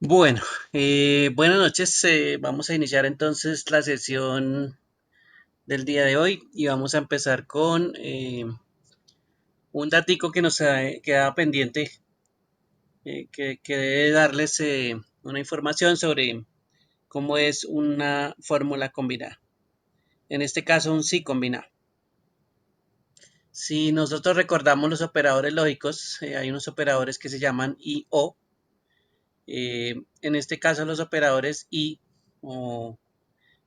Bueno, buenas noches. Vamos a iniciar entonces la sesión del día de hoy y vamos a empezar con un datico que nos queda pendiente, que debe darles una información sobre cómo es una fórmula combinada. En este caso, un sí combinado. Si nosotros recordamos los operadores lógicos, hay unos operadores que se llaman I o. En este caso, los operadores I o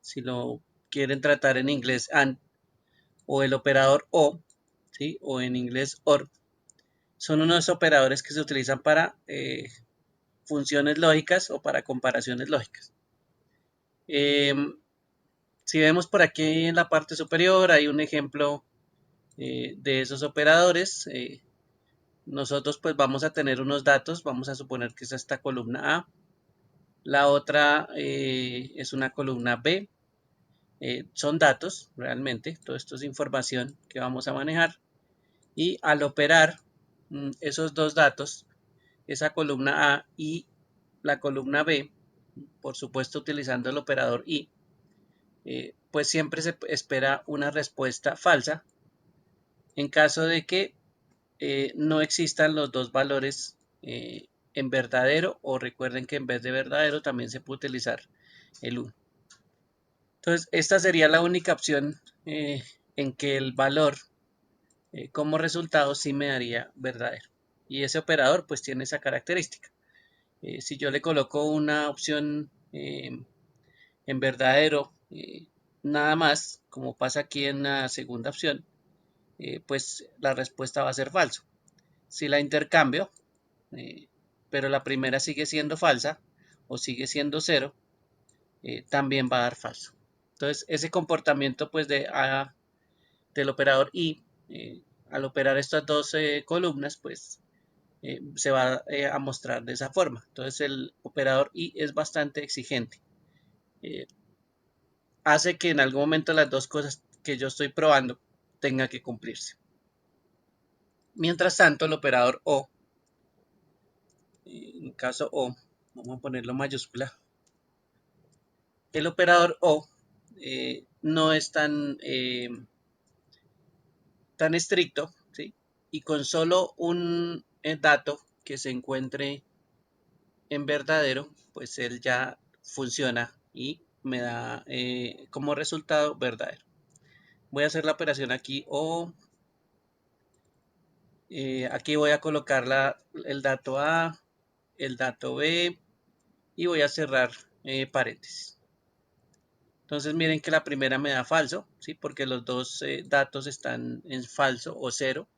si lo quieren tratar en inglés AND o el operador O, ¿sí? O en inglés OR, son unos operadores que se utilizan para funciones lógicas o para comparaciones lógicas. Eh, si vemos por aquí en la parte superior hay un ejemplo de esos operadores. Nosotros pues vamos a tener unos datos, vamos a suponer que es esta columna A, la otra es una columna B. Son datos realmente, todo esto es información que vamos a manejar. Y al operar esos dos datos, esa columna A y la columna B, por supuesto utilizando el operador I, pues siempre se espera una respuesta falsa en caso de que no existan los dos valores en verdadero, o recuerden que en vez de verdadero también se puede utilizar el 1. Entonces, esta sería la única opción en que el valor como resultado sí me daría verdadero. Y ese operador pues tiene esa característica. Si yo le coloco una opción en verdadero, nada más, como pasa aquí en la segunda opción, pues la respuesta va a ser falso. Si la intercambio, eh, pero la primera sigue siendo falsa o sigue siendo cero, también va a dar falso. Entonces, ese comportamiento pues del operador I, al operar estas dos columnas, pues se va a mostrar de esa forma. Entonces el operador I es bastante exigente. Eh, Hace que en algún momento las dos cosas que yo estoy probando tengan que cumplirse. Mientras tanto, el operador O, en el caso O, vamos a ponerlo mayúscula, el operador O no es tan estricto, ¿sí? Y con solo un dato que se encuentre en verdadero, pues él ya funciona y me da como resultado verdadero. Voy a hacer la operación aquí o aquí voy a colocar el dato A, el dato B y voy a cerrar paréntesis. Entonces miren que la primera me da falso, ¿sí? Porque los dos datos están en falso o cero.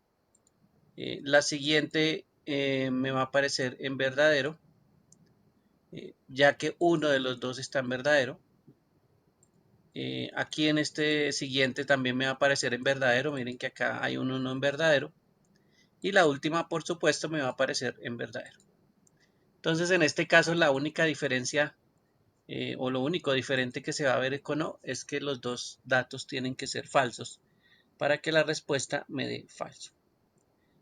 La siguiente me va a aparecer en verdadero, ya que uno de los dos está en verdadero. Aquí en este siguiente también me va a aparecer en verdadero. Miren que acá hay un 1 en verdadero. Y la última, por supuesto, me va a aparecer en verdadero. Entonces, en este caso, la única diferencia o lo único diferente que se va a ver con O es que los dos datos tienen que ser falsos para que la respuesta me dé falso.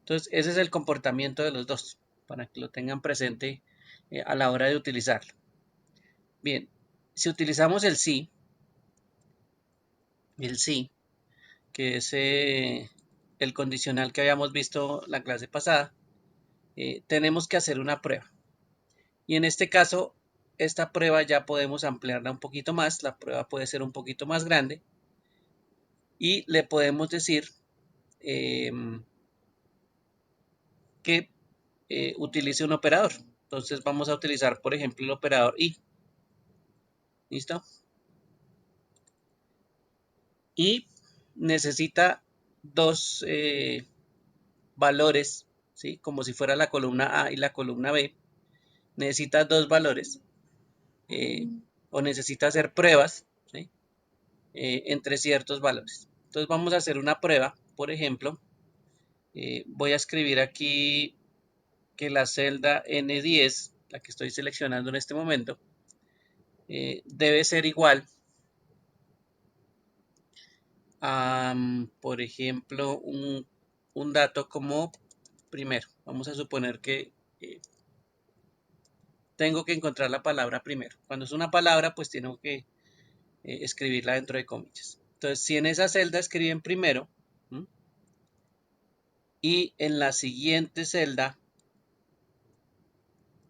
Entonces, ese es el comportamiento de los dos, para que lo tengan presente a la hora de utilizarlo. Bien, si utilizamos el sí, que es el condicional que habíamos visto la clase pasada, tenemos que hacer una prueba. Y en este caso, esta prueba ya podemos ampliarla un poquito más, la prueba puede ser un poquito más grande y le podemos decir eh, que utilice un operador. Entonces vamos a utilizar, por ejemplo, el operador I. ¿Listo? Y necesita dos valores, ¿sí? Como si fuera la columna A y la columna B. Necesita dos valores eh, o necesita hacer pruebas, ¿sí? Entre ciertos valores. Entonces vamos a hacer una prueba, por ejemplo, voy a escribir aquí que la celda N10, la que estoy seleccionando en este momento, debe ser igual a, por ejemplo, un dato como primero. Vamos a suponer que tengo que encontrar la palabra primero. Cuando es una palabra, pues tengo que escribirla dentro de comillas. Entonces, si en esa celda escriben primero, ¿m? Y en la siguiente celda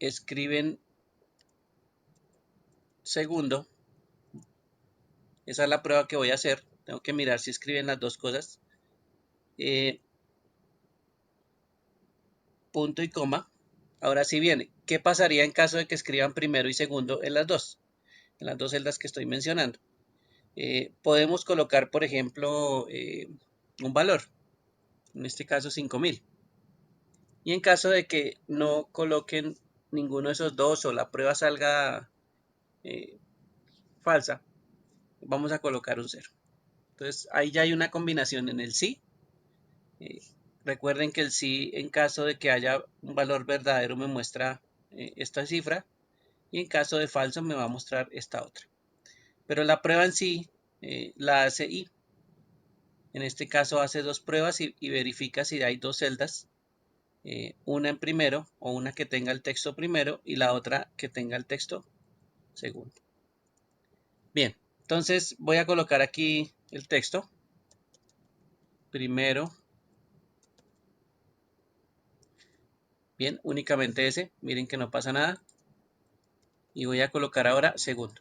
escriben segundo, esa es la prueba que voy a hacer. Tengo que mirar si escriben las dos cosas. Punto y coma. Ahora sí viene. ¿Qué pasaría en caso de que escriban primero y segundo en las dos celdas que estoy mencionando? Podemos colocar, por ejemplo, un valor, en este caso 5000. Y en caso de que no coloquen ninguno de esos dos o la prueba salga eh, falsa, vamos a colocar un 0. Entonces ahí ya hay una combinación en el sí. Eh, recuerden que el sí, en caso de que haya un valor verdadero, me muestra esta cifra, y en caso de falso me va a mostrar esta otra. Pero la prueba en sí la hace i. En este caso hace dos pruebas y verifica si hay dos celdas, una en primero o una que tenga el texto primero y la otra que tenga el texto segundo. Bien, entonces voy a colocar aquí el texto primero. Bien, únicamente ese, miren que no pasa nada. Y voy a colocar ahora segundo.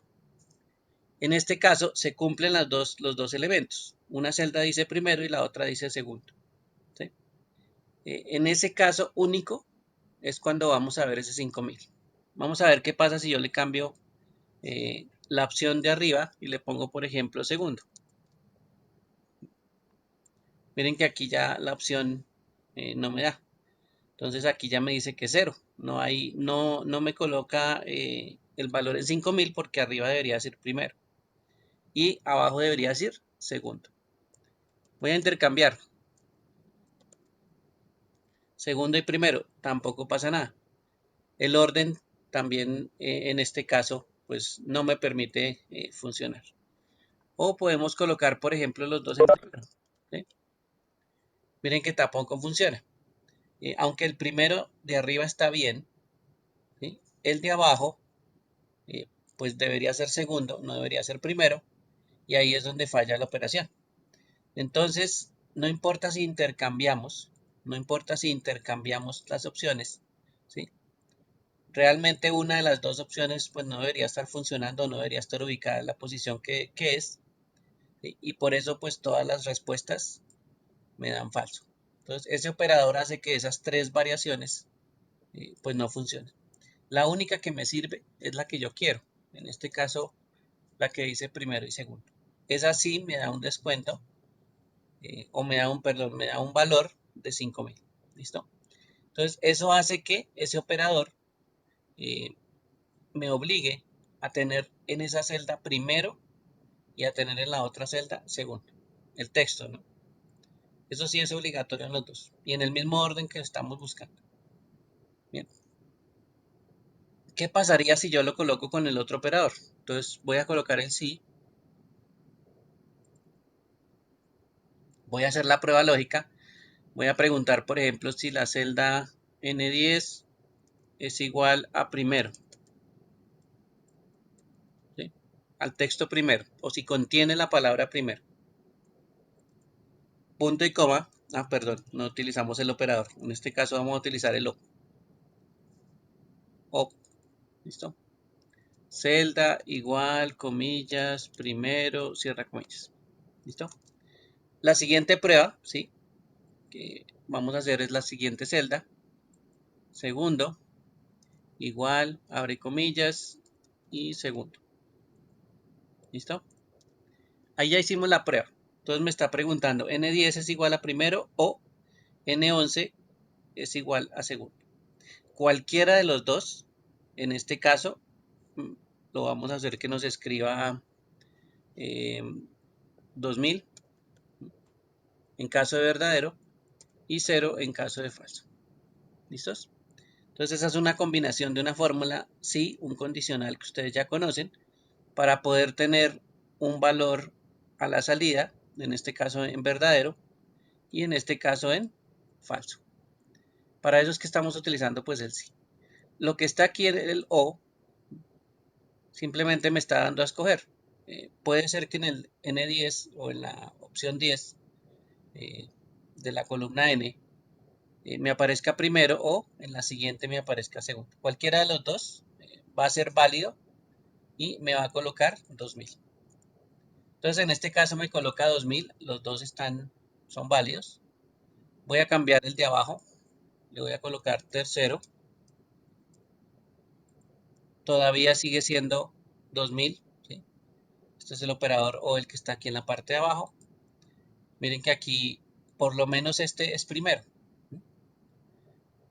En este caso se cumplen los dos elementos. Una celda dice primero y la otra dice segundo. ¿Sí? En ese caso único es cuando vamos a ver ese 5000. Vamos a ver qué pasa si yo le cambio la opción de arriba y le pongo, por ejemplo, segundo. Miren que aquí ya la opción no me da. Entonces aquí ya me dice que 0. No me coloca el valor en 5000 porque arriba debería decir primero. Y abajo debería decir segundo. Voy a intercambiar segundo y primero, tampoco pasa nada. El orden también en este caso pues no me permite funcionar. O podemos colocar, por ejemplo, los dos en primero. ¿Sí? Miren que tampoco funciona. Aunque el primero de arriba está bien, ¿sí? El de abajo eh, pues debería ser segundo, no debería ser primero, y ahí es donde falla la operación. Entonces, no importa si intercambiamos las opciones, ¿sí? Realmente una de las dos opciones pues no debería estar funcionando, no debería estar ubicada en la posición que es, ¿sí? Y por eso pues todas las respuestas me dan falso. Entonces, ese operador hace que esas tres variaciones pues no funcionen. La única que me sirve es la que yo quiero. En este caso, la que dice primero y segundo. Esa sí me da un descuento o me da me da un valor de 5000. ¿Listo? Entonces, eso hace que ese operador eh, me obligue a tener en esa celda primero y a tener en la otra celda segundo. El texto, ¿no? Eso sí es obligatorio en los dos y en el mismo orden que estamos buscando. Bien. ¿Qué pasaría si yo lo coloco con el otro operador? Entonces voy a colocar el sí. Voy a hacer la prueba lógica. Voy a preguntar, por ejemplo, si la celda N10 es igual a primero, ¿sí? Al texto primero, o si contiene la palabra primero. Punto y coma. Ah, perdón, no utilizamos el operador. En este caso vamos a utilizar el o. ¿Listo? Celda igual, comillas, primero, cierra comillas. ¿Listo? La siguiente prueba, ¿sí? Que vamos a hacer es la siguiente celda. Segundo, igual, abre comillas y segundo. ¿Listo? Ahí ya hicimos la prueba. Entonces me está preguntando, N10 es igual a primero o N11 es igual a segundo. Cualquiera de los dos, en este caso, lo vamos a hacer que nos escriba 2000 en caso de verdadero y 0 en caso de falso. ¿Listos? Entonces esa es una combinación de una fórmula, sí, un condicional que ustedes ya conocen, para poder tener un valor a la salida, en este caso en verdadero y en este caso en falso. Para eso es que estamos utilizando pues el sí. lo que está aquí en el O simplemente me está dando a escoger. Puede ser que en el N10 o en la opción 10 de la columna N me aparezca primero o en la siguiente me aparezca segundo. Cualquiera de los dos va a ser válido y me va a colocar 2000. Entonces en este caso me coloca 2000, los dos son válidos. Voy a cambiar el de abajo, le voy a colocar tercero. Todavía sigue siendo 2000, ¿sí? Este es el operador o el que está aquí en la parte de abajo. Miren que aquí por lo menos este es primero.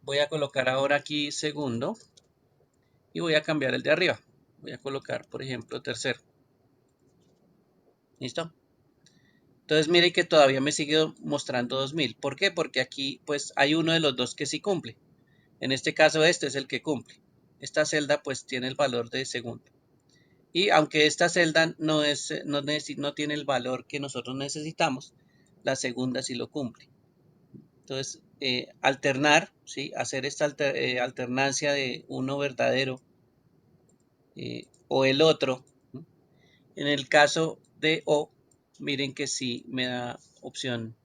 Voy a colocar ahora aquí segundo y voy a cambiar el de arriba. Voy a colocar, por ejemplo, tercero. ¿Listo? Entonces miren que todavía me sigue mostrando 2000. ¿Por qué? Porque aquí pues hay uno de los dos que sí cumple. En este caso este es el que cumple. Esta celda pues tiene el valor de segundo. Y aunque esta celda no tiene el valor que nosotros necesitamos, la segunda sí lo cumple. Entonces, alternar, ¿sí? Hacer esta alternancia de uno verdadero o el otro. ¿No? En el caso de O, miren que sí me da opción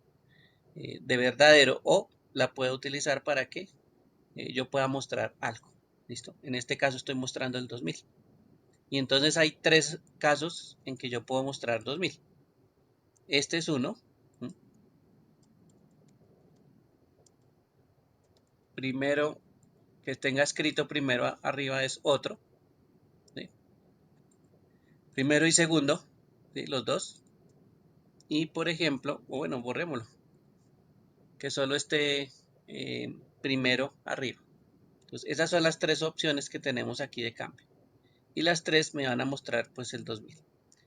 de verdadero o la puedo utilizar para que yo pueda mostrar algo. ¿Listo? En este caso estoy mostrando el 2000. Y entonces hay tres casos en que yo puedo mostrar 2000. Este es uno. Primero, que tenga escrito primero arriba es otro. ¿Sí? Primero y segundo, ¿sí? Los dos. Y por ejemplo, o bueno, borrémoslo. Que solo esté primero arriba. Entonces, esas son las tres opciones que tenemos aquí de cambio. Y las tres me van a mostrar pues el 2000.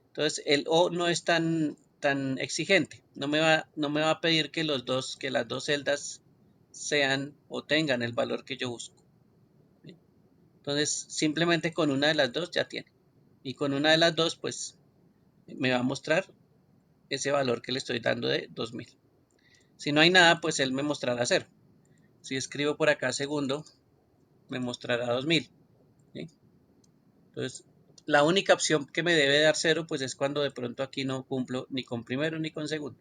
Entonces, el O no es tan exigente. No me va a pedir que las dos celdas sean o tengan el valor que yo busco. ¿Sí? Entonces, simplemente con una de las dos ya tiene. Y con una de las dos, pues, me va a mostrar ese valor que le estoy dando de 2000. Si no hay nada, pues él me mostrará 0. Si escribo por acá segundo, me mostrará 2000. ¿Sí? Entonces, la única opción que me debe dar 0, pues es cuando de pronto aquí no cumplo ni con primero ni con segundo.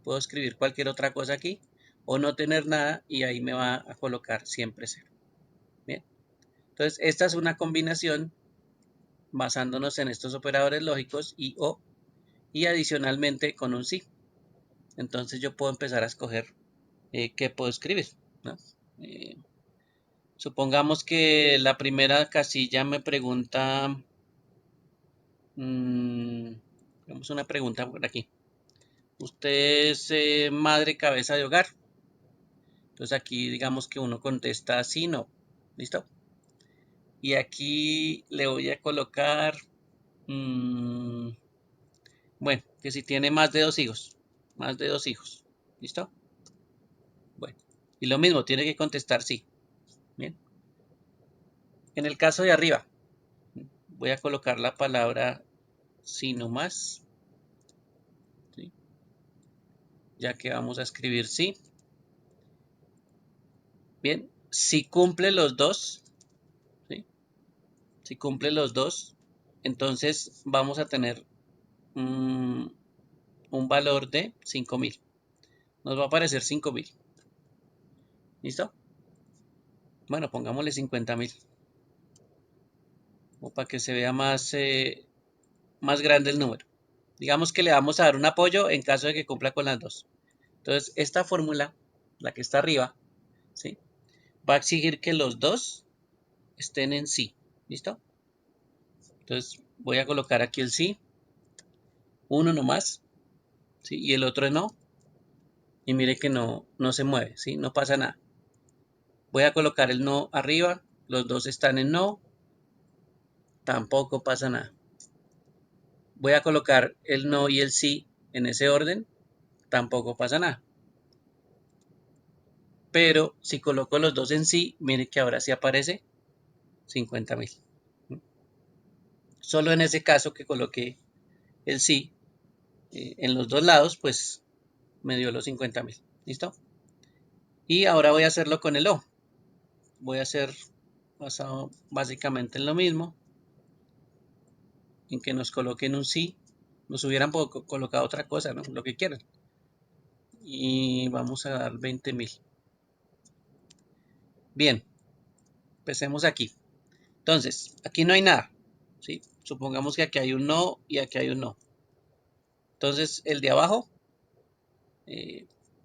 Puedo escribir cualquier otra cosa aquí o no tener nada y ahí me va a colocar siempre 0. Bien. Entonces, esta es una combinación basándonos en estos operadores lógicos y o y adicionalmente con un sí. Entonces yo puedo empezar a escoger qué puedo escribir, ¿no? Supongamos que la primera casilla me pregunta, vamos una pregunta por aquí. ¿Usted es madre cabeza de hogar? Entonces aquí digamos que uno contesta sí, no. ¿Listo? Y aquí le voy a colocar, bueno, que si tiene más de 2 hijos. Más de 2 hijos. ¿Listo? Bueno. Y lo mismo, tiene que contestar sí. Bien. En el caso de arriba, voy a colocar la palabra sí nomás. ¿Sí? Ya que vamos a escribir sí. Bien. Si cumple los dos, ¿sí? Si cumple los dos, entonces vamos a tener un valor de 5000. Nos va a aparecer 5000. ¿Listo? Bueno, pongámosle 50.000. O para que se vea más grande el número. Digamos que le vamos a dar un apoyo en caso de que cumpla con las dos. Entonces, esta fórmula, la que está arriba, ¿sí? Va a exigir que los dos estén en sí. ¿Listo? Entonces, voy a colocar aquí el sí. Uno nomás. ¿Sí? Y el otro no. Y mire que no se mueve. ¿Sí? No pasa nada. Voy a colocar el no arriba. Los dos están en no. Tampoco pasa nada. Voy a colocar el no y el sí en ese orden. Tampoco pasa nada. Pero si coloco los dos en sí, mire que ahora sí aparece 50.000. Solo en ese caso que coloqué el sí en los dos lados, pues me dio los 50.000. ¿Listo? Y ahora voy a hacerlo con el O. Voy a hacer basado básicamente en lo mismo, en que nos coloquen un sí, nos hubieran colocado otra cosa, ¿no? Lo que quieran. Y vamos a dar 20.000. Bien, empecemos aquí. Entonces, aquí no hay nada, ¿sí? Supongamos que aquí hay un no y aquí hay un no. Entonces, el de abajo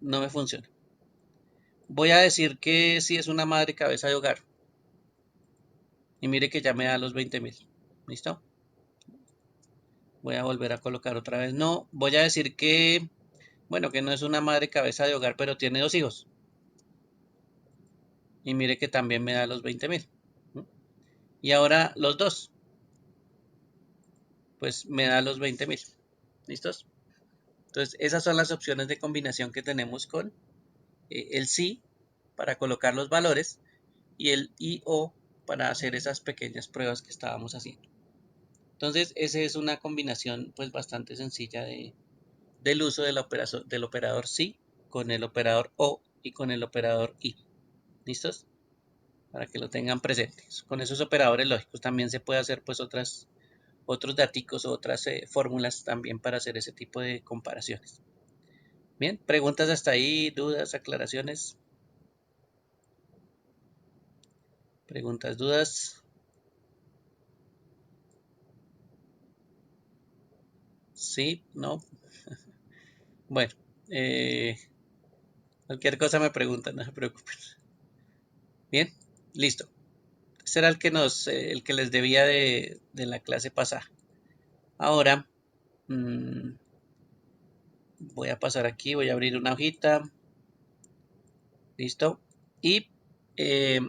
no me funciona. Voy a decir que sí es una madre cabeza de hogar. Y mire que ya me da los 20.000. ¿Listo? Voy a volver a colocar otra vez no. Voy a decir que, bueno, que no es una madre cabeza de hogar, pero tiene 2 hijos. Y mire que también me da los 20.000. Y ahora los dos, pues me da los 20.000. ¿Listos? Entonces, esas son las opciones de combinación que tenemos con el sí para colocar los valores y el y o para hacer esas pequeñas pruebas que estábamos haciendo. Entonces, esa es una combinación pues bastante sencilla del uso del operador sí con el operador o y con el operador y. ¿Listos? Para que lo tengan presentes. Con esos operadores lógicos también se puede hacer pues otros daticos o otras fórmulas también para hacer ese tipo de comparaciones. Bien, preguntas hasta ahí, dudas, aclaraciones. Preguntas, dudas. Sí, no. Bueno, eh, cualquier cosa me preguntan, no se preocupen. Bien, listo. Este era el que les debía de la clase pasada. Ahora voy a pasar aquí, voy a abrir una hojita. Listo. Y eh,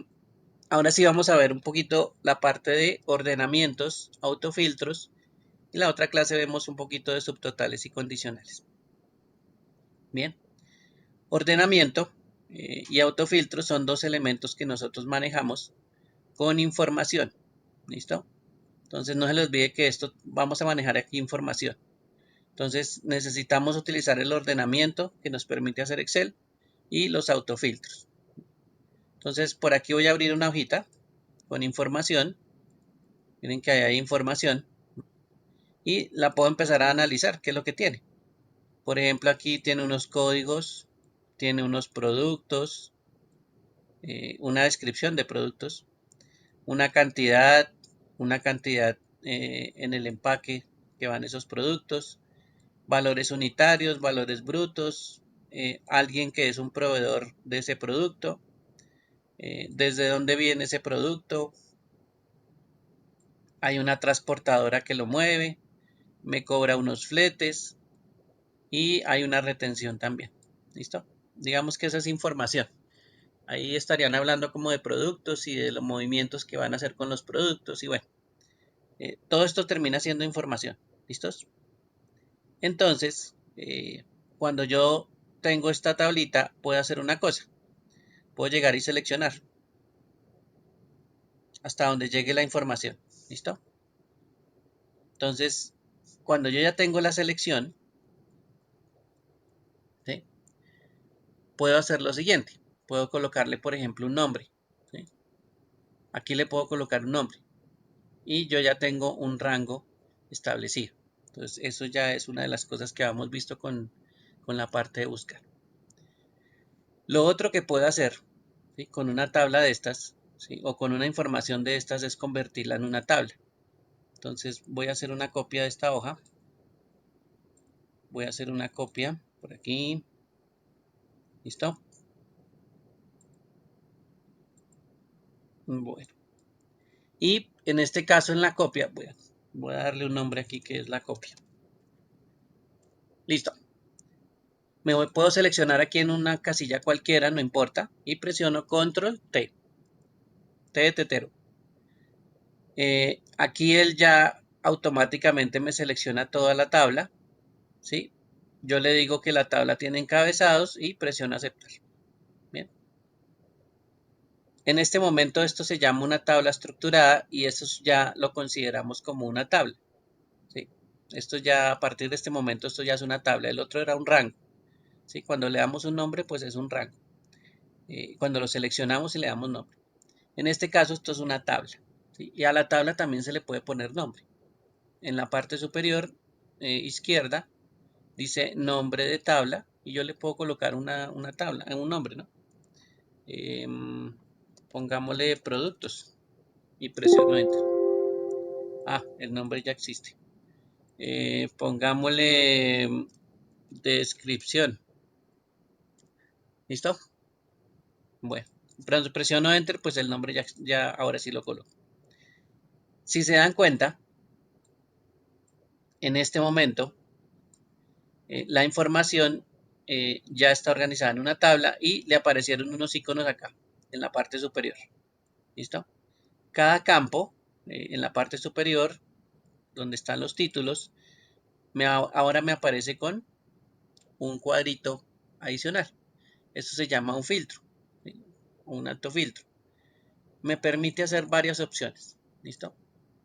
ahora sí vamos a ver un poquito la parte de ordenamientos, autofiltros. Y la otra clase vemos un poquito de subtotales y condicionales. Bien. Ordenamiento y autofiltro son dos elementos que nosotros manejamos con información. ¿Listo? Entonces no se les olvide que esto vamos a manejar aquí información. Entonces necesitamos utilizar el ordenamiento que nos permite hacer Excel y los autofiltros. Entonces por aquí voy a abrir una hojita con información. Miren que ahí hay información y la puedo empezar a analizar, qué es lo que tiene. Por ejemplo, aquí tiene unos códigos, tiene unos productos, una descripción de productos, una cantidad en el empaque que van esos productos, valores unitarios, valores brutos, alguien que es un proveedor de ese producto, desde dónde viene ese producto, hay una transportadora que lo mueve, me cobra unos fletes y hay una retención también. ¿Listo? Digamos que esa es información. Ahí estarían hablando como de productos y de los movimientos que van a hacer con los productos y bueno, todo esto termina siendo información. ¿Listos? Entonces, cuando yo tengo esta tablita, puedo hacer una cosa. Puedo llegar y seleccionar hasta donde llegue la información. ¿Listo? Entonces, cuando yo ya tengo la selección, ¿sí? Puedo hacer lo siguiente. Puedo colocarle, por ejemplo, un nombre. ¿Sí? Aquí le puedo colocar un nombre. Y yo ya tengo un rango establecido. Entonces, eso ya es una de las cosas que hemos visto con la parte de buscar. Lo otro que puedo hacer, ¿sí? Con una tabla de estas, ¿sí? O con una información de estas es convertirla en una tabla. Entonces voy a hacer una copia de esta hoja. Voy a hacer una copia por aquí. ¿Listo? Bueno. Y en este caso en la copia, voy a darle un nombre aquí que es la copia. Listo. Puedo seleccionar aquí en una casilla cualquiera, no importa. Y presiono Control T. T de tetero. Aquí él ya automáticamente me selecciona toda la tabla. ¿Sí? Yo le digo que la tabla tiene encabezados y presiono aceptar. Bien. En este momento esto se llama una tabla estructurada y eso ya lo consideramos como una tabla. ¿Sí? Esto ya a partir de este momento esto ya es una tabla. El otro era un rango. ¿Sí? Cuando le damos un nombre pues es un rango. Cuando lo seleccionamos y le damos nombre. En este caso esto es una tabla, ¿sí? Y a la tabla también se le puede poner nombre. En la parte superior izquierda dice nombre de tabla y yo le puedo colocar una tabla, un nombre, ¿no? Pongámosle productos y presiono enter. Ah, el nombre ya existe. Pongámosle descripción. ¿Listo? Bueno, presiono enter, pues el nombre ya ahora sí lo coloco. Si se dan cuenta, en este momento la información ya está organizada en una tabla y le aparecieron unos iconos acá en la parte superior. ¿Listo? Cada campo en la parte superior, donde están los títulos, ahora me aparece con un cuadrito adicional. Esto se llama un filtro, ¿sí? Un alto filtro. Me permite hacer varias opciones. ¿Listo?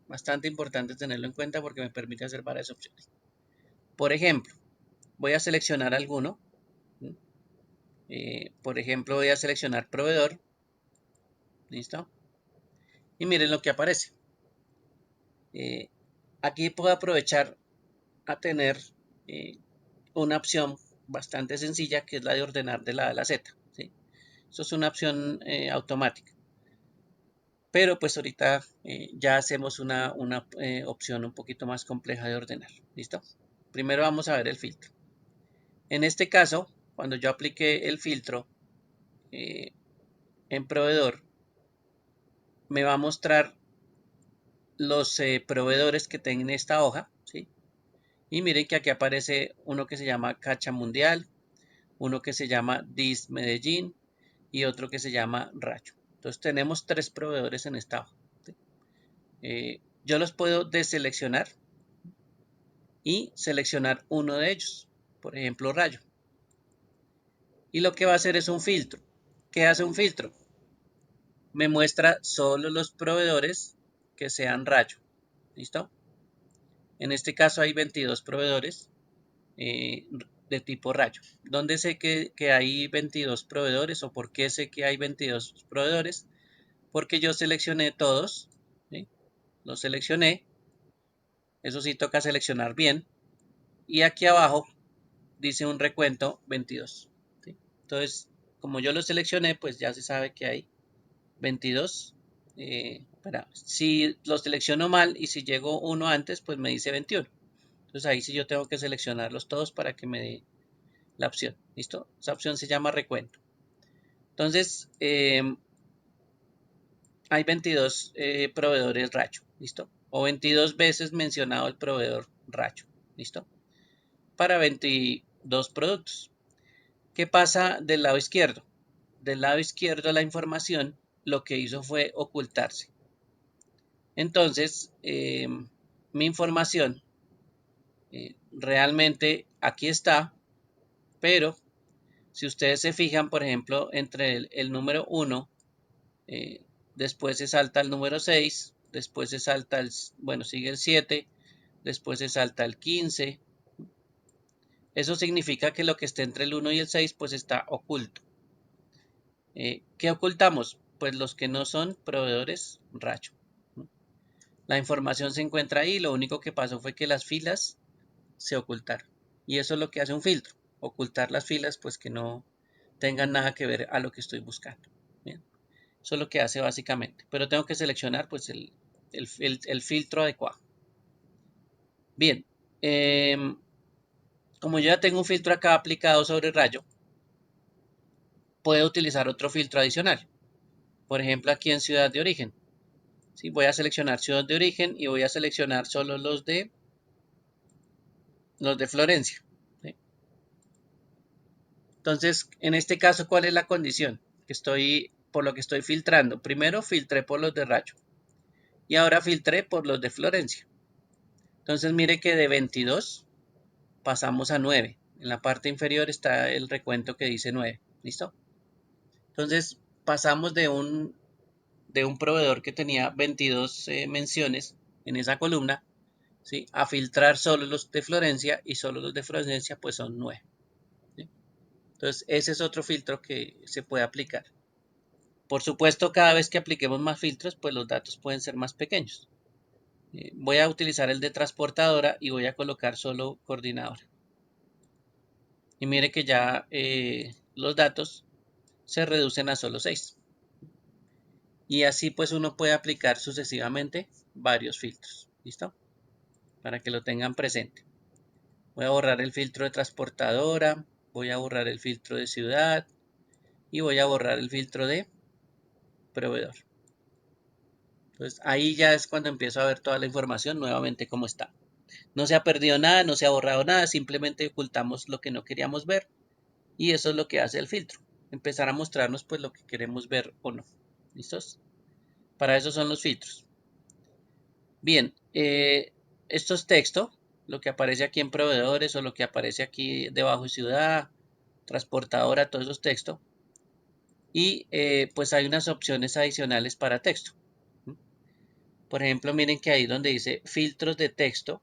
Bastante importante tenerlo en cuenta porque me permite hacer varias opciones. Por ejemplo, voy a seleccionar alguno. Por ejemplo, voy a seleccionar proveedor. ¿Listo? Y miren lo que aparece. Aquí puedo aprovechar a tener eh, una opción bastante sencilla que es la de ordenar de la A a la Z. ¿Sí? Esto es una opción automática. Pero pues ahorita ya hacemos una opción un poquito más compleja de ordenar. ¿Listo? Primero vamos a ver el filtro. En este caso, cuando yo apliqué el filtro en proveedor, me va a mostrar los proveedores que tengo en esta hoja. ¿Sí? Y miren que aquí aparece uno que se llama Cacha Mundial, uno que se llama DIS Medellín y otro que se llama Rayo. Entonces tenemos 3 proveedores en esta hoja. ¿Sí? Yo los puedo deseleccionar y seleccionar uno de ellos, por ejemplo Rayo. Y lo que va a hacer es un filtro. ¿Qué hace un filtro? Me muestra solo los proveedores que sean Rayo. ¿Listo? En este caso hay 22 proveedores de tipo Rayo. ¿Dónde sé que hay 22 proveedores o por qué sé que hay 22 proveedores? Porque yo seleccioné todos, ¿sí? Los seleccioné, eso sí toca seleccionar bien, y aquí abajo dice un recuento 22, ¿sí? Entonces, como yo lo seleccioné, pues ya se sabe que hay 22. Si lo selecciono mal y si llego uno antes, pues me dice 21. Entonces ahí sí yo tengo que seleccionarlos todos para que me dé la opción. ¿Listo? Esa opción se llama recuento. Entonces, hay 22 proveedores Rayo. ¿Listo? O 22 veces mencionado el proveedor Rayo. ¿Listo? Para 22 productos. ¿Qué pasa del lado izquierdo? Del lado izquierdo la información lo que hizo fue ocultarse. Entonces, mi información realmente aquí está, pero si ustedes se fijan, por ejemplo, entre el número 1, después se salta el número 6, después se salta bueno, sigue el 7, después se salta el 15. Eso significa que lo que esté entre el 1 y el 6 pues está oculto. ¿Qué ocultamos? Pues los que no son proveedores Rayo. La información se encuentra ahí, lo único que pasó fue que las filas se ocultaron. Y eso es lo que hace un filtro, ocultar las filas pues que no tengan nada que ver a lo que estoy buscando. Bien. Eso es lo que hace básicamente, pero tengo que seleccionar pues el filtro adecuado. Bien, como yo ya tengo un filtro acá aplicado sobre Rayo, puedo utilizar otro filtro adicional. Por ejemplo, aquí en ciudad de origen. ¿Sí? Voy a seleccionar ciudad de origen y voy a seleccionar solo los de Florencia. ¿Sí? Entonces, en este caso, ¿cuál es la condición? Por lo que estoy filtrando. Primero filtré por los de Rayo y ahora filtré por los de Florencia. Entonces, mire que de 22 pasamos a 9. En la parte inferior está el recuento que dice 9. ¿Listo? Entonces, pasamos de un proveedor que tenía 22 menciones en esa columna, ¿sí? A filtrar solo los de Florencia y solo los de Florencia pues son 9. ¿Sí? Entonces ese es otro filtro que se puede aplicar. Por supuesto, cada vez que apliquemos más filtros, pues los datos pueden ser más pequeños. Voy a utilizar el de transportadora y voy a colocar solo coordinadora. Y mire que ya los datos se reducen a solo 6. Y así pues uno puede aplicar sucesivamente varios filtros. ¿Listo? Para que lo tengan presente. Voy a borrar el filtro de transportadora, voy a borrar el filtro de ciudad y voy a borrar el filtro de proveedor. Entonces ahí ya es cuando empiezo a ver toda la información nuevamente como está. No se ha perdido nada, no se ha borrado nada, simplemente ocultamos lo que no queríamos ver y eso es lo que hace el filtro. Empezar a mostrarnos pues lo que queremos ver o no. ¿Listos? Para eso son los filtros. Bien, esto es texto, lo que aparece aquí en proveedores o lo que aparece aquí debajo de ciudad, transportadora, todo eso es texto. Y pues hay unas opciones adicionales para texto. Por ejemplo, miren que ahí donde dice filtros de texto,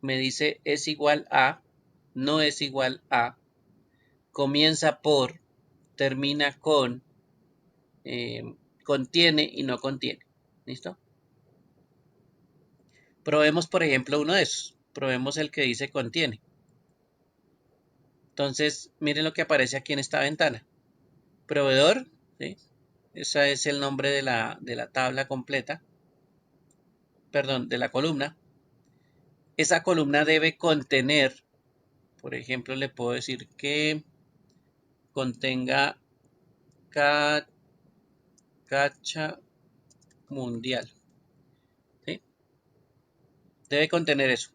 me dice es igual a, no es igual a, comienza por, termina con, contiene y no contiene. ¿Listo? Probemos, por ejemplo, uno de esos. Probemos el que dice contiene. Entonces, miren lo que aparece aquí en esta ventana. Proveedor, ¿sí? Ese es el nombre de la tabla completa. Perdón, de la columna. Esa columna debe contener, por ejemplo, le puedo decir que contenga cacha mundial. ¿Sí? Debe contener eso.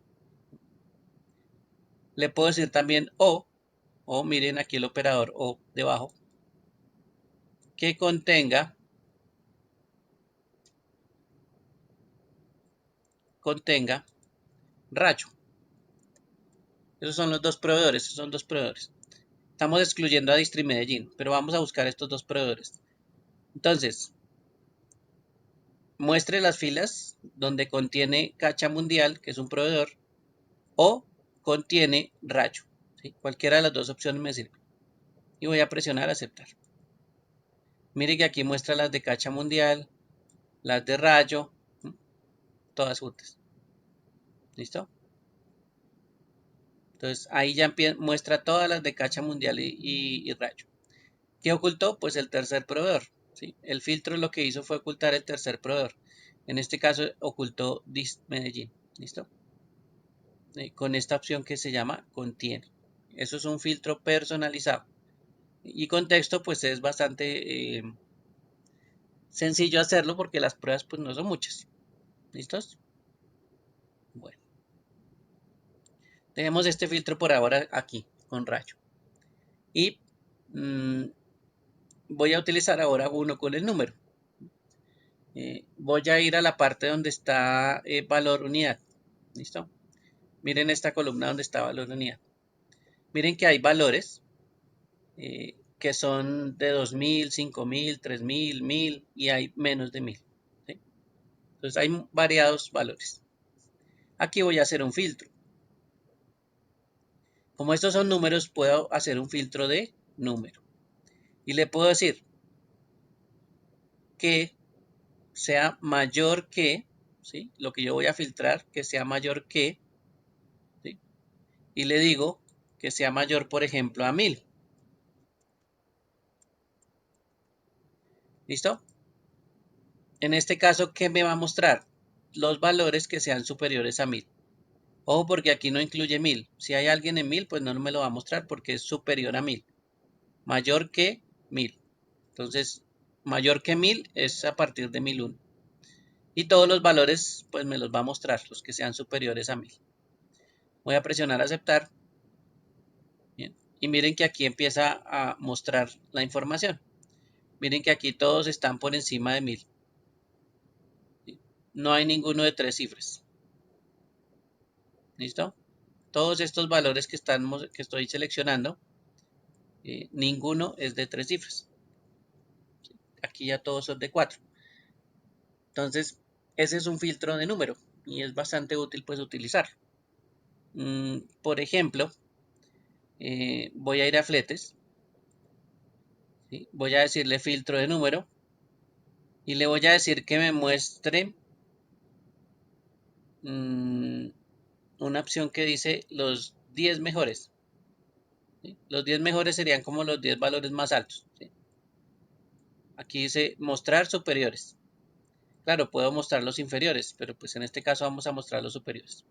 Le puedo decir también o miren aquí el operador o debajo, que contenga rayo. Esos son los dos proveedores, esos son dos proveedores. Estamos excluyendo a Distri Medellín, pero vamos a buscar estos dos proveedores. Entonces, muestre las filas donde contiene Cacha Mundial, que es un proveedor, o contiene Rayo. ¿Sí? Cualquiera de las dos opciones me sirve. Y voy a presionar aceptar. Mire que aquí muestra las de Cacha Mundial, las de Rayo, todas juntas. ¿Listo? Entonces ahí ya muestra todas las de Cacha Mundial y Rayo. ¿Qué ocultó? Pues el tercer proveedor. ¿Sí? El filtro lo que hizo fue ocultar el tercer proveedor. En este caso ocultó Dist Medellín. ¿Listo? Con esta opción que se llama contiene. Eso es un filtro personalizado. Y con texto pues es bastante sencillo hacerlo porque las pruebas pues no son muchas. ¿Listos? Bueno. Tenemos este filtro por ahora aquí con rayo. Y voy a utilizar ahora uno con el número. Voy a ir a la parte donde está valor unidad. ¿Listo? Miren esta columna donde está valor unidad. Miren que hay valores que son de 2000, 5000, 3000, 1000 y hay menos de 1000. ¿Sí? Entonces hay variados valores. Aquí voy a hacer un filtro. Como estos son números, puedo hacer un filtro de número. Y le puedo decir que sea mayor que, ¿sí? Lo que yo voy a filtrar, que sea mayor que, ¿sí? Y le digo que sea mayor, por ejemplo, a 1000. ¿Listo? En este caso, ¿qué me va a mostrar? Los valores que sean superiores a 1000. Ojo porque aquí no incluye 1000. Si hay alguien en 1000, pues no me lo va a mostrar porque es superior a 1000. Mayor que 1000. Entonces, mayor que 1000 es a partir de 1001. Y todos los valores, pues me los va a mostrar, los que sean superiores a 1000. Voy a presionar aceptar. Bien. Y miren que aquí empieza a mostrar la información. Miren que aquí todos están por encima de 1000. No hay ninguno de 3 cifras. ¿Listo? Todos estos valores que estoy seleccionando, ninguno es de 3 cifras. Aquí ya todos son de 4. Entonces, ese es un filtro de número y es bastante útil pues utilizar. Por ejemplo, voy a ir a fletes ¿sí? Voy a decirle filtro de número y le voy a decir que me muestre una opción que dice los 10 mejores. ¿Sí? Los 10 mejores serían como los 10 valores más altos. ¿Sí? Aquí dice mostrar superiores. Claro, puedo mostrar los inferiores, pero pues en este caso vamos a mostrar los superiores.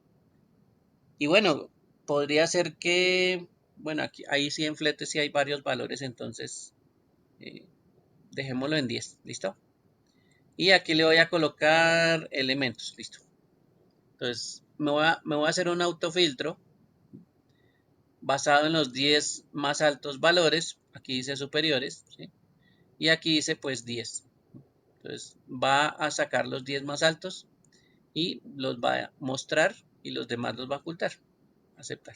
Y bueno, podría ser que, bueno, aquí ahí sí en flete sí hay varios valores, entonces eh, dejémoslo en 10, ¿listo? Y aquí le voy a colocar elementos, listo. Entonces me voy a hacer un autofiltro basado en los 10 más altos valores, aquí dice superiores, ¿sí? Y aquí dice pues 10. Entonces va a sacar los 10 más altos y los va a mostrar y los demás los va a ocultar. Aceptar.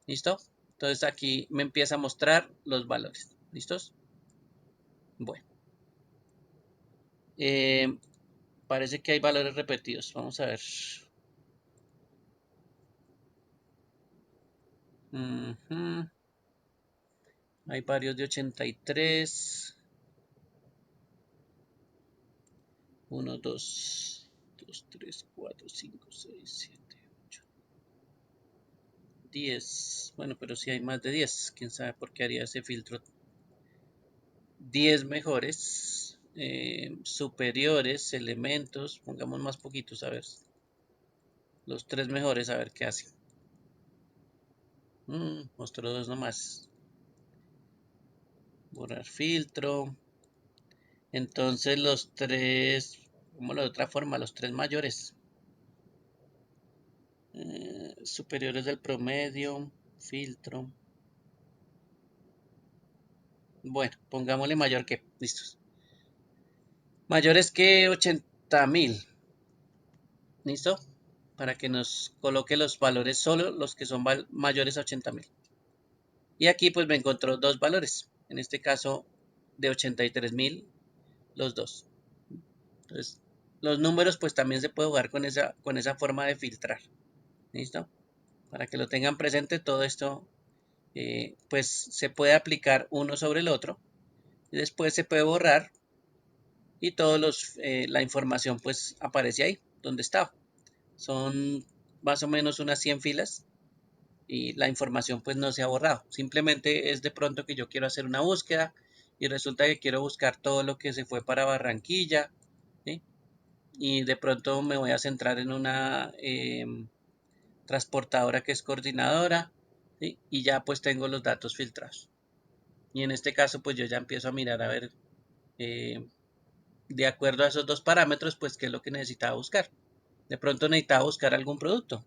¿Listo? Entonces aquí me empieza a mostrar los valores. ¿Listos? Bueno. Eh, parece que hay valores repetidos. Vamos a ver. Hay varios de 83. 1, 2, 2, 3, 4, 5, 6, 7, 8, 10. Bueno, pero si hay más de 10. ¿Quién sabe por qué haría ese filtro? 10 mejores. Superiores, elementos. Pongamos más poquitos, a ver. Los 3 mejores, a ver qué hacen. Mostró 2 nomás. Borrar filtro. Entonces los 3, ¿cómo de otra forma? Los 3 mayores. Superiores del promedio. Filtro. Bueno, pongámosle mayor que. Listos. Mayores que 80.000. ¿Listo? Para que nos coloque los valores solo los que son mayores a 80.000. Y aquí pues me encontró dos valores. En este caso de 83.000 los dos. Entonces los números pues también se puede jugar con esa forma de filtrar. ¿Listo? Para que lo tengan presente, todo esto pues se puede aplicar uno sobre el otro. Y después se puede borrar y la información pues aparece ahí donde estaba. Son más o menos unas 100 filas y la información pues no se ha borrado. Simplemente es de pronto que yo quiero hacer una búsqueda y resulta que quiero buscar todo lo que se fue para Barranquilla, ¿sí? Y de pronto me voy a centrar en una transportadora que es coordinadora, ¿sí? Y ya pues tengo los datos filtrados. Y en este caso pues yo ya empiezo a mirar a ver eh, de acuerdo a esos dos parámetros pues qué es lo que necesitaba buscar. De pronto necesitaba buscar algún producto.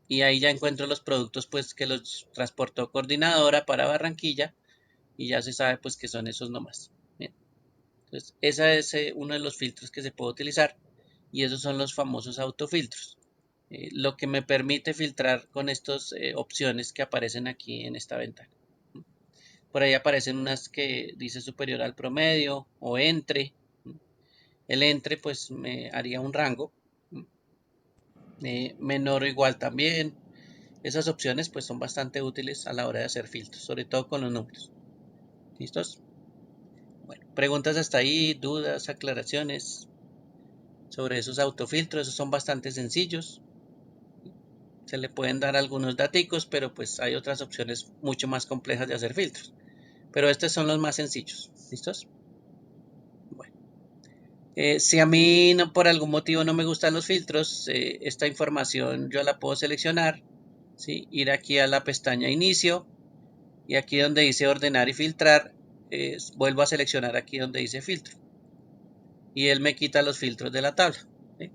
Y ahí ya encuentro los productos pues que los transportó coordinadora para Barranquilla y ya se sabe pues que son esos nomás. Bien. Entonces, ese es uno de los filtros que se puede utilizar y esos son los famosos autofiltros. Lo que me permite filtrar con estas opciones que aparecen aquí en esta ventana. Por ahí aparecen unas que dice superior al promedio o entre. El entre pues me haría un rango. Menor o igual también. Esas opciones pues son bastante útiles a la hora de hacer filtros, sobre todo con los números. ¿Listos? Bueno, preguntas hasta ahí, dudas, aclaraciones sobre esos autofiltros, esos son bastante sencillos. Se le pueden dar algunos daticos, pero pues hay otras opciones mucho más complejas de hacer filtros. Pero estos son los más sencillos. ¿Listos? Bueno. Si a mí no, por algún motivo no me gustan los filtros, esta información yo la puedo seleccionar, ¿sí? Ir aquí a la pestaña inicio y aquí donde dice ordenar y filtrar, vuelvo a seleccionar aquí donde dice filtro y él me quita los filtros de la tabla. ¿Sí?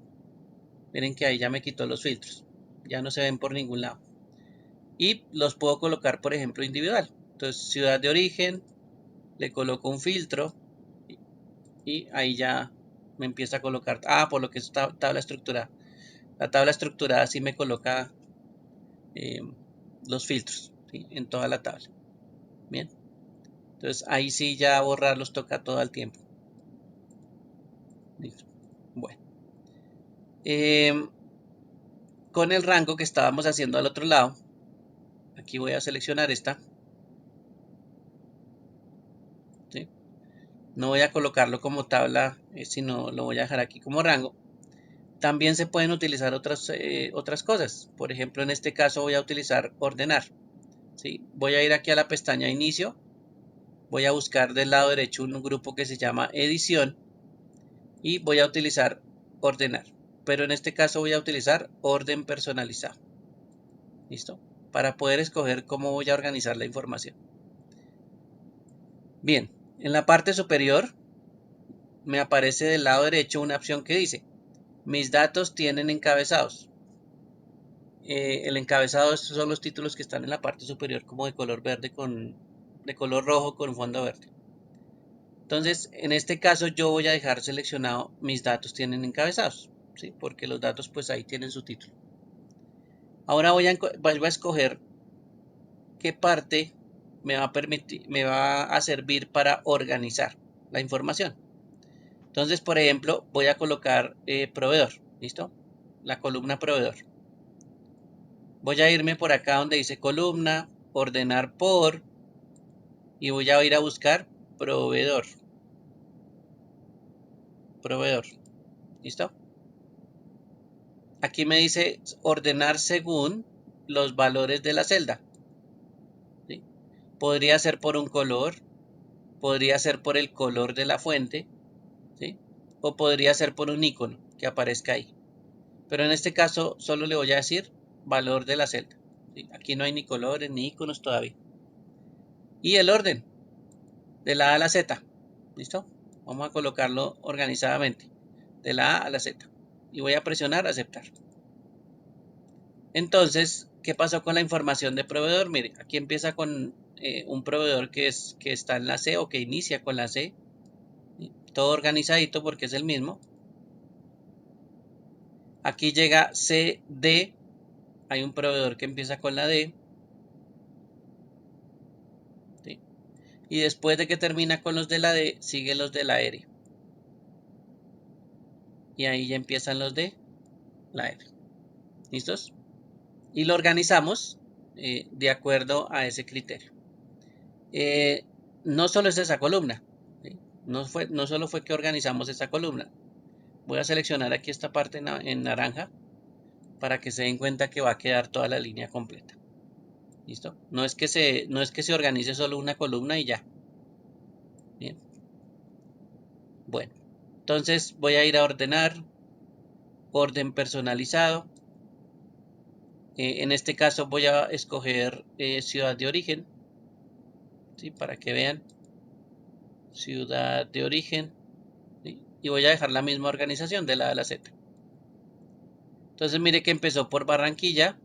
Miren que ahí ya me quitó los filtros, ya no se ven por ningún lado y los puedo colocar por ejemplo individual. Entonces ciudad de origen, le coloco un filtro y ahí ya me empieza a colocar, por lo que es tabla estructurada. La tabla estructurada sí me coloca eh, los filtros, ¿sí? En toda la tabla. Bien, entonces ahí sí ya borrarlos toca todo el tiempo. Listo. Bueno, con el rango que estábamos haciendo al otro lado, Aquí voy a seleccionar esta, ¿sí? No voy a colocarlo como tabla, sino lo voy a dejar aquí como rango. También se pueden utilizar otras cosas. Por ejemplo, en este caso voy a utilizar ordenar, ¿sí? Voy a ir aquí a la pestaña inicio, voy a buscar del lado derecho un grupo que se llama edición y voy a utilizar ordenar. Pero en este caso voy a utilizar orden personalizado. ¿Listo? Para poder escoger cómo voy a organizar la información. Bien, en la parte superior me aparece del lado derecho una opción que dice mis datos tienen encabezados. El encabezado, estos son los títulos que están en la parte superior como de color verde de color rojo con fondo verde. Entonces, en este caso yo voy a dejar seleccionado mis datos tienen encabezados, ¿sí? Porque los datos pues ahí tienen su título. Ahora voy a escoger qué parte me va a servir para organizar la información. Entonces, por ejemplo, voy a colocar proveedor, ¿listo? La columna proveedor. Voy a irme por acá donde dice columna, ordenar por, y voy a ir a buscar proveedor. Proveedor, ¿listo? Aquí me dice ordenar según los valores de la celda, ¿sí? Podría ser por un color, podría ser por el color de la fuente, ¿sí? O podría ser por un icono que aparezca ahí. Pero en este caso solo le voy a decir valor de la celda, ¿sí? Aquí no hay ni colores ni iconos todavía. Y el orden de la A a la Z, ¿listo? Vamos a colocarlo organizadamente, de la A a la Z. Y voy a presionar aceptar. Entonces, ¿qué pasó con la información de proveedor? Mire, aquí empieza con un proveedor que está en la C o que inicia con la C. ¿Sí? Todo organizadito porque es el mismo. Aquí llega CD. Hay un proveedor que empieza con la D. ¿Sí? Y después de que termina con los de la D, sigue los de la R. Y ahí ya empiezan los de la R. ¿Listos? Y lo organizamos de acuerdo a ese criterio. No solo es esa columna, ¿sí? No solo fue que organizamos esta columna. Voy a seleccionar aquí esta parte en naranja para que se den cuenta que va a quedar toda la línea completa. ¿Listo? No es que se organice solo una columna y ya. Bien. Bueno, entonces voy a ir a ordenar, orden personalizado. En este caso voy a escoger ciudad de origen, ¿sí? Para que vean. Ciudad de origen. ¿Sí? Y voy a dejar la misma organización de la A a la Z. Entonces mire que empezó por Barranquilla,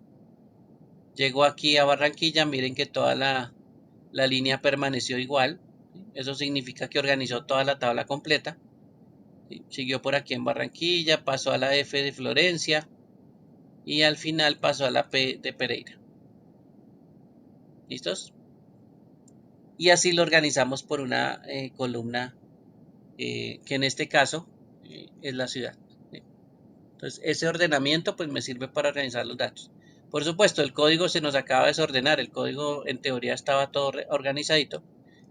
llegó aquí a Barranquilla, miren que toda la línea permaneció igual, ¿sí? Eso significa que organizó toda la tabla completa, ¿sí? Siguió por aquí en Barranquilla, pasó a la F de Florencia y al final pasó a la P de Pereira. ¿Listos? Y así lo organizamos por una columna que en este caso es la ciudad. ¿Sí? Entonces ese ordenamiento pues me sirve para organizar los datos. Por supuesto, el código se nos acaba de desordenar, el código en teoría estaba todo organizadito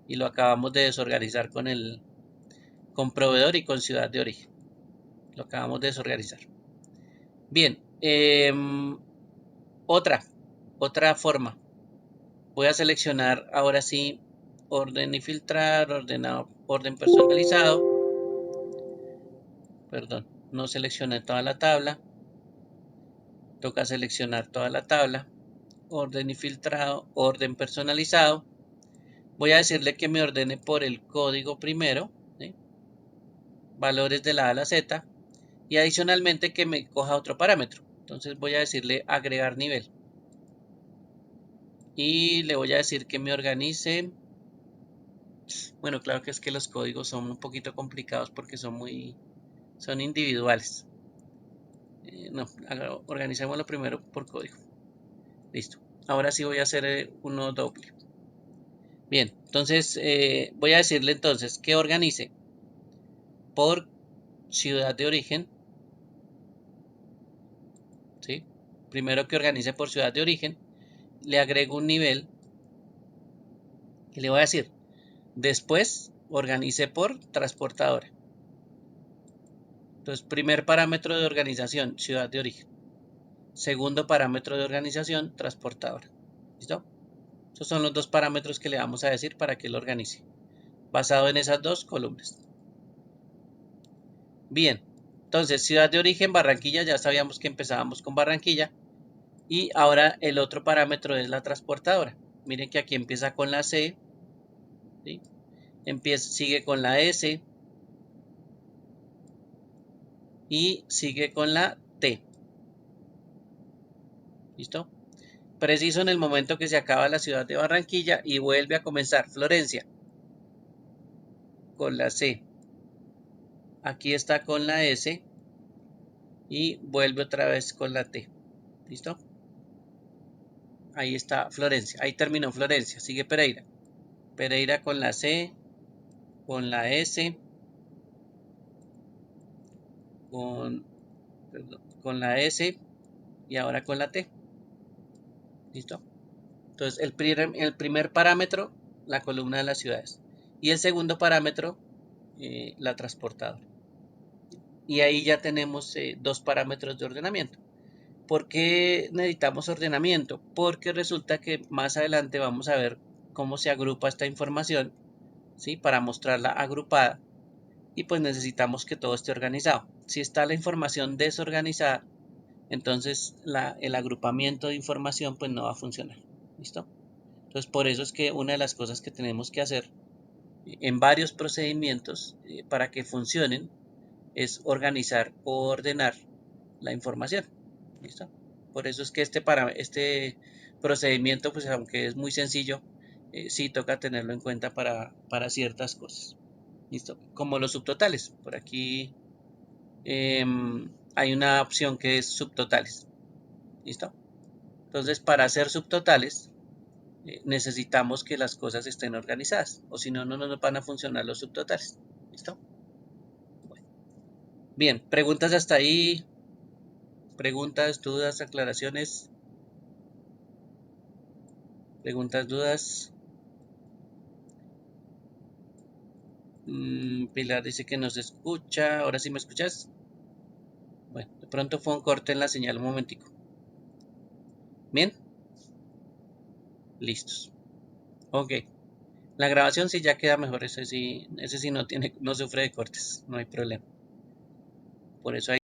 y lo acabamos de desorganizar con proveedor y con ciudad de origen. Lo acabamos de desorganizar. Bien, otra forma. Voy a seleccionar ahora sí orden y filtrar, orden personalizado. Perdón, no seleccioné toda la tabla. Toca seleccionar toda la tabla. Orden y filtrado, orden personalizado. Voy a decirle que me ordene por el código primero, ¿sí? Valores de la A a la Z, y adicionalmente que me coja otro parámetro. Entonces voy a decirle agregar nivel. Y le voy a decir que me organice. Bueno, claro que es que los códigos son un poquito complicados porque son individuales. No, organicémoslo primero por código. Listo. Ahora sí voy a hacer uno doble. Bien, entonces voy a decirle entonces que organice por ciudad de origen, ¿sí? Primero que organice por ciudad de origen le agrego un nivel y le voy a decir, después organice por transportadora. Entonces, primer parámetro de organización, ciudad de origen. Segundo parámetro de organización, transportadora. ¿Listo? Esos son los dos parámetros que le vamos a decir para que lo organice, basado en esas dos columnas. Bien, entonces ciudad de origen, Barranquilla, ya sabíamos que empezábamos con Barranquilla. Y ahora el otro parámetro es la transportadora. Miren que aquí empieza con la C, ¿sí? Sigue con la S y sigue con la T. ¿Listo? Preciso en el momento que se acaba la ciudad de Barranquilla y vuelve a comenzar Florencia con la C. Aquí está con la S y vuelve otra vez con la T. ¿Listo? Ahí está Florencia. Ahí terminó Florencia. Sigue Pereira. Pereira con la C, con la S, con la S y ahora con la T. ¿Listo? Entonces el primer parámetro, la columna de las ciudades. Y el segundo parámetro, la transportadora. Y ahí ya tenemos dos parámetros de ordenamiento. ¿Por qué necesitamos ordenamiento? Porque resulta que más adelante vamos a ver cómo se agrupa esta información, ¿sí? Para mostrarla agrupada. Y pues necesitamos que todo esté organizado. Si está la información desorganizada, entonces el agrupamiento de información pues no va a funcionar. ¿Listo? Entonces por eso es que una de las cosas que tenemos que hacer en varios procedimientos para que funcionen es organizar o ordenar la información. ¿Listo? Por eso es que este procedimiento, pues aunque es muy sencillo, sí toca tenerlo en cuenta para ciertas cosas. ¿Listo? Como los subtotales. Por aquí hay una opción que es subtotales. ¿Listo? Entonces, para hacer subtotales, necesitamos que las cosas estén organizadas. O si no, no nos van a funcionar los subtotales. ¿Listo? Bueno. Bien, preguntas hasta ahí. Preguntas, dudas, aclaraciones. Preguntas, dudas. Pilar dice que nos escucha. ¿Ahora sí me escuchas? Bueno, de pronto fue un corte en la señal un momentico. Bien. Listos. Ok. La grabación sí ya queda mejor. Ese sí no sufre de cortes. No hay problema. Por eso hay